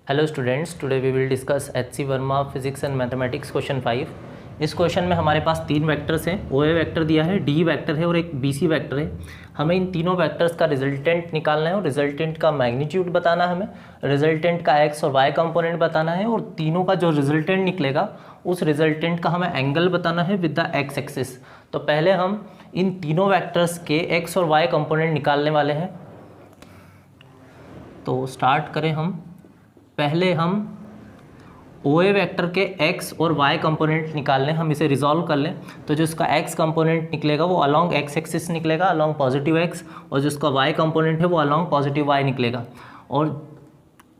Hello students, today we will discuss H C. Verma physics and mathematics question 5। इस question में हमारे पास तीन वेक्टर्स हैं। ओ ए वेक्टर दिया है, डी वेक्टर है और एक बी सी वेक्टर है। हमें इन तीनों वेक्टर्स का रिजल्टेंट निकालना है और रिजल्टेंट का मैग्नीट्यूड बताना है, हमें रिजल्टेंट का एक्स और वाई कंपोनेंट बताना है और तीनों का जो रिजल्टेंट निकलेगा उस रिजल्टेंट का हमें एंगल बताना है विद द एक्स एक्सिस। तो पहले हम इन तीनों वेक्टर्स के एक्स और वाई कंपोनेंट निकालने वाले हैं। तो स्टार्ट करें हम। पहले हम ओ ए वेक्टर के एक्स और वाई कंपोनेंट निकाल लें, हम इसे रिजॉल्व कर लें। तो जो इसका एक्स कंपोनेंट निकलेगा वो अलॉन्ग एक्स एक्सिस निकलेगा, अलॉन्ग पॉजिटिव एक्स, और जो इसका वाई कंपोनेंट है वो अलॉन्ग पॉजिटिव वाई निकलेगा। और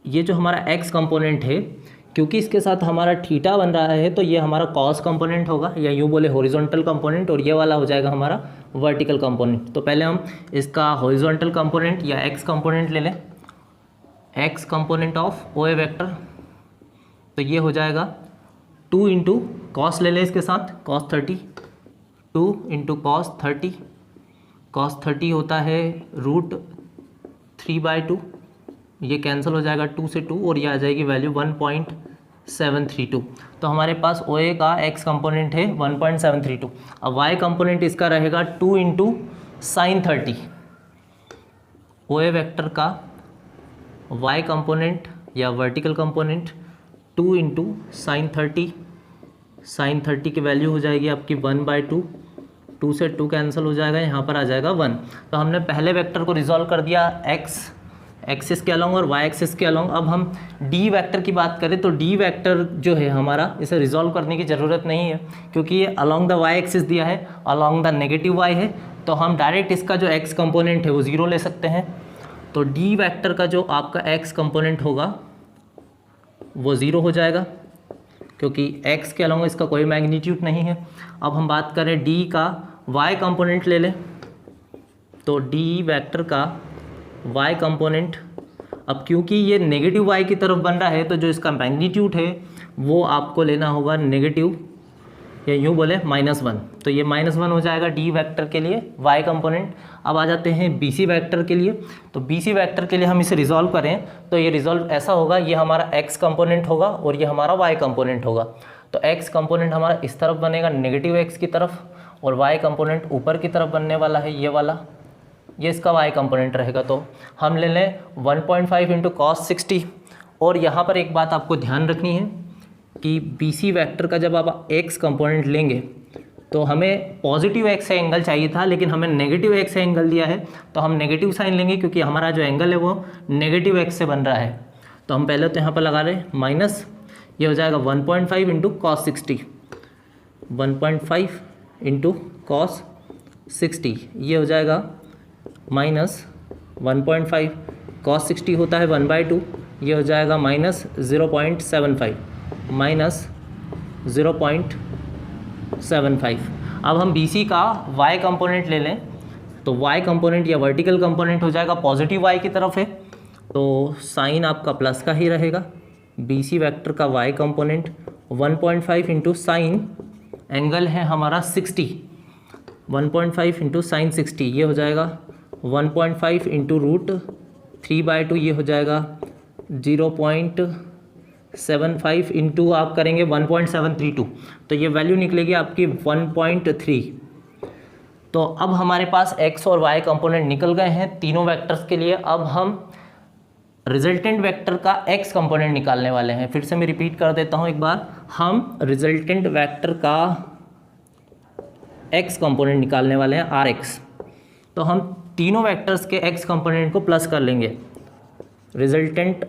ये जो हमारा एक्स कंपोनेंट है, क्योंकि इसके साथ हमारा थीटा बन रहा है तो ये हमारा कॉस कंपोनेंट होगा, या यूँ बोले हॉरिजॉन्टल कंपोनेंट, और ये वाला हो जाएगा हमारा वर्टिकल कंपोनेंट। तो पहले हम इसका हॉरिजॉन्टल कंपोनेंट या एक्स कंपोनेंट ले लें। X component of O A vector, तो ये हो जाएगा 2 इंटू कॉस ले लें इसके साथ, cos 30, 2 इंटू कॉस 30, cos 30 होता है √3/2, ये कैंसिल हो जाएगा 2 से 2 और ये आ जाएगी वैल्यू 1.732। तो हमारे पास ओ ए का एक्स कंपोनेंट है 1.732। अब वाई कंपोनेंट इसका रहेगा 2 into sine 30। O A vector का y कंपोनेंट या vertical component 2 into sine 30, sine 30 की वैल्यू हो जाएगी आपकी 1/2, 2 से 2 कैंसिल हो जाएगा, यहाँ पर आ जाएगा 1। तो हमने पहले वेक्टर को रिजॉल्व कर दिया एक्स एक्सिस के अलॉन्ग और वाई एक्सिस के अलॉन्ग। अब हम डी वेक्टर की बात करें तो डी वेक्टर जो है हमारा, इसे रिजॉल्व करने की ज़रूरत नहीं है क्योंकि ये अलॉन्ग द वाई एक्सिस दिया है, अलॉन्ग द नेगेटिव वाई है। तो हम डायरेक्ट इसका जो एक्स कंपोनेंट है वो 0 ले सकते हैं। तो डी वेक्टर का जो आपका एक्स कंपोनेंट होगा वो 0 हो जाएगा क्योंकि एक्स के अलावा इसका कोई मैग्नीट्यूड नहीं है। अब हम बात करें डी का वाई कंपोनेंट ले लें। तो डी वेक्टर का वाई कंपोनेंट, अब क्योंकि ये नेगेटिव वाई की तरफ बन रहा है तो जो इसका मैग्नीट्यूड है वो आपको लेना होगा नेगेटिव, या यूँ बोले -1। तो ये -1 हो जाएगा डी वेक्टर के लिए वाई कंपोनेंट। अब आ जाते हैं बी सी वेक्टर के लिए। तो बी सी वेक्टर के लिए हम इसे रिजॉल्व करें तो ये रिजॉल्व ऐसा होगा, ये हमारा एक्स कंपोनेंट होगा और ये हमारा वाई कंपोनेंट होगा। तो एक्स कंपोनेंट हमारा इस तरफ बनेगा नेगेटिव एक्स की तरफ, और वाई कंपोनेंट ऊपर की तरफ बनने वाला है ये वाला, ये इसका वाई कंपोनेंट रहेगा। तो हम ले लें 1.5 इंटू cos 60। और यहाँ पर एक बात आपको ध्यान रखनी है कि बी सी वेक्टर का जब आप एक्स कंपोनेंट लेंगे तो हमें पॉजिटिव एक्स से एंगल चाहिए था, लेकिन हमें नेगेटिव एक्स से एंगल दिया है तो हम नेगेटिव साइन लेंगे क्योंकि हमारा जो एंगल है वो नेगेटिव एक्स से बन रहा है। तो हम पहले तो यहाँ पर लगा रहे माइनस, ये हो जाएगा 1.5 इंटू cos 60, 1.5 इंटू cos 60, ये हो जाएगा -1.5, cos 60 होता है 1/2, ये हो जाएगा -0.75, -0.75। अब हम बी सी का y कंपोनेंट ले लें। तो y कंपोनेंट या वर्टिकल कंपोनेंट हो जाएगा पॉजिटिव y की तरफ है, तो साइन आपका प्लस का ही रहेगा। बी सी वैक्टर का y component 1.5 into sine, angle है हमारा 60, 1.5 इंटू साइन 60, ये हो जाएगा 1.5 इंटू √3/2, ये हो जाएगा 0.75 इंटू आप करेंगे 1.732, तो ये वैल्यू निकलेगी आपकी 1.3। तो अब हमारे पास x और y कंपोनेंट निकल गए हैं तीनों वेक्टर्स के लिए। अब हम रिजल्टेंट वेक्टर का x कंपोनेंट निकालने वाले हैं। फिर से मैं रिपीट कर देता हूँ एक बार, हम रिजल्टेंट वेक्टर का x कंपोनेंट निकालने वाले हैं rx। तो हम तीनों वेक्टर्स के x कंपोनेंट को प्लस कर लेंगे, रिजल्टेंट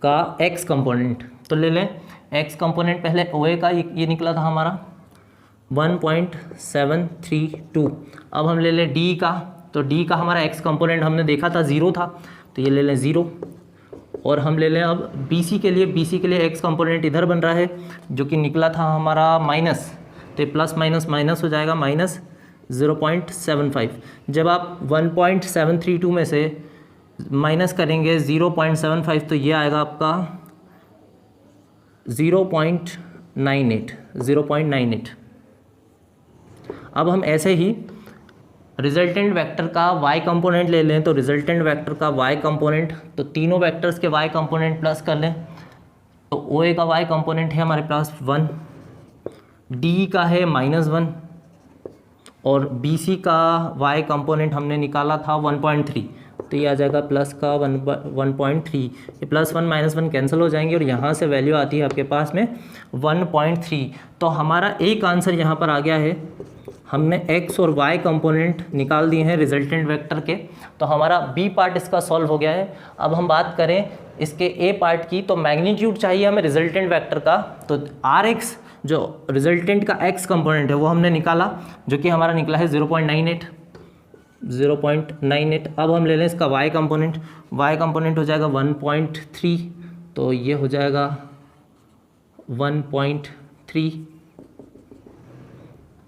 का x कंपोनेंट। तो ले लें x कंपोनेंट, पहले ओ ए का ये निकला था हमारा 1.732। अब हम ले लें डी का। तो डी का हमारा x कंपोनेंट हमने देखा था 0 था, तो ये ले लें 0। और हम ले लें अब बी सी के लिए। बी सी के लिए x कंपोनेंट इधर बन रहा है जो कि निकला था हमारा माइनस, तो प्लस माइनस माइनस हो जाएगा -0.75। जब आप 1.732 में से माइनस करेंगे 0.75 तो ये आएगा आपका 0.98। अब हम ऐसे ही रिजल्टेंट वेक्टर का y कंपोनेंट ले लें, तो रिजल्टेंट वेक्टर का y कंपोनेंट, तो तीनों वेक्टर्स के y कंपोनेंट प्लस कर लें, तो OA का y कंपोनेंट है हमारे पास 1, D का है -1 और BC का y कंपोनेंट हमने निकाला था 1.3, तो ये आ जाएगा प्लस का 1.3, ये +1 -1 कैंसिल हो जाएंगे और यहाँ से वैल्यू आती है आपके पास में 1.3। तो हमारा एक आंसर यहाँ पर आ गया है, हमने x और y कंपोनेंट निकाल दिए हैं रिजल्टेंट वेक्टर के, तो हमारा b पार्ट इसका सॉल्व हो गया है। अब हम बात करें इसके a पार्ट की, तो मैग्नीट्यूड चाहिए हमें रिजल्टेंट वेक्टर का, तो rx जो रिजल्टेंट का x कंपोनेंट है वो हमने निकाला, जो कि हमारा निकला है 0.98। अब हम ले लें इसका y कंपोनेंट हो जाएगा 1.3, तो ये हो जाएगा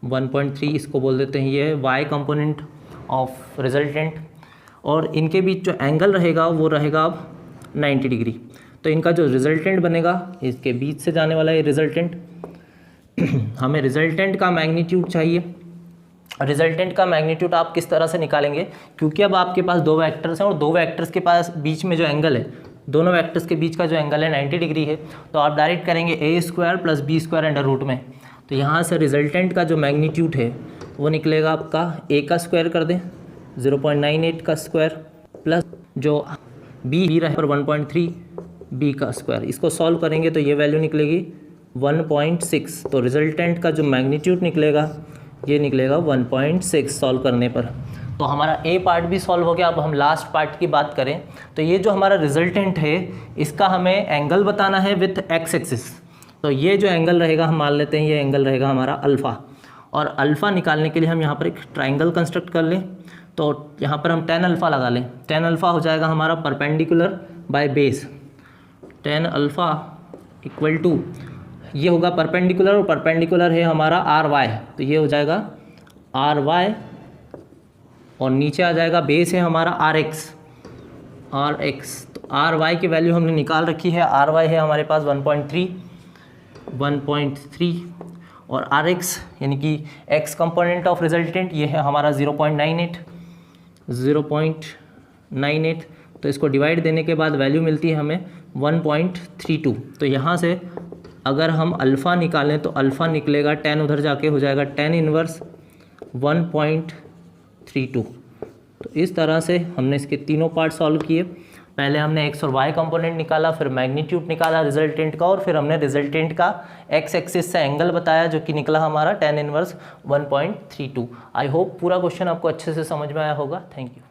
1.3 इसको बोल देते हैं, ये है y कंपोनेंट ऑफ रिजल्टेंट। और इनके बीच जो एंगल रहेगा वो रहेगा अब 90 डिग्री। तो इनका जो रिजल्टेंट बनेगा, इसके बीच से जाने वाला है रिजल्टेंट। हमें रिजल्टेंट का मैग्नीट्यूड चाहिए। रिजल्टेंट का मैग्नीट्यूड आप किस तरह से निकालेंगे, क्योंकि अब आपके पास दो वेक्टर्स हैं और दो वेक्टर्स के पास बीच में जो एंगल है, दोनों वेक्टर्स के बीच का जो एंगल है 90 डिग्री है, तो आप डायरेक्ट करेंगे a² + b² अंडर रूट में। तो यहाँ से रिजल्टेंट का जो मैग्नीट्यूड है वो निकलेगा आपका a का स्क्वायर कर दें 0.98 का स्क्वायर प्लस जो b रहे पर 1.3 b का स्क्वायर, इसको सॉल्व करेंगे तो ये वैल्यू निकलेगी 1.6। तो रिजल्टेंट का जो मैग्नीट्यूड निकलेगा ये निकलेगा 1.6 सॉल्व करने पर। तो हमारा ए पार्ट भी सॉल्व हो गया। अब हम लास्ट पार्ट की बात करें तो ये जो हमारा रिजल्टेंट है इसका हमें एंगल बताना है विथ एक्स एक्सिस। तो ये जो एंगल रहेगा हम मान लेते हैं ये एंगल रहेगा हमारा अल्फ़ा, और अल्फ़ा निकालने के लिए हम यहाँ पर एक ट्राइंगल कंस्ट्रक्ट कर लें। तो यहाँ पर हम tan अल्फ़ा लगा लें, tan अल्फ़ा हो जाएगा हमारा perpendicular by base, tan alpha equal to ये होगा परपेंडिकुलर, और परपेंडिकुलर है हमारा आर वाई, तो ये हो जाएगा आर वाई, और नीचे आ जाएगा बेस है हमारा आर एक्स। तो आर वाई की वैल्यू हमने निकाल रखी है, आर वाई है हमारे पास 1.3 और आर एक्स यानी कि एक्स कंपोनेंट ऑफ रिजल्टेंट ये है हमारा 0.98। तो इसको डिवाइड देने के बाद वैल्यू मिलती है हमें 1.32। तो यहाँ से अगर हम अल्फ़ा निकालें तो अल्फ़ा निकलेगा tan उधर जाके हो जाएगा tan इनवर्स 1.32। तो इस तरह से हमने इसके तीनों पार्ट सॉल्व किए। पहले हमने एक्स और वाई कंपोनेंट निकाला, फिर मैग्नीट्यूड निकाला रिजल्टेंट का, और फिर हमने रिजल्टेंट का एक्स एक्सिस से एंगल बताया जो कि निकला हमारा tan इनवर्स 1.32। आई होप पूरा क्वेश्चन आपको अच्छे से समझ में आया होगा। Thank you.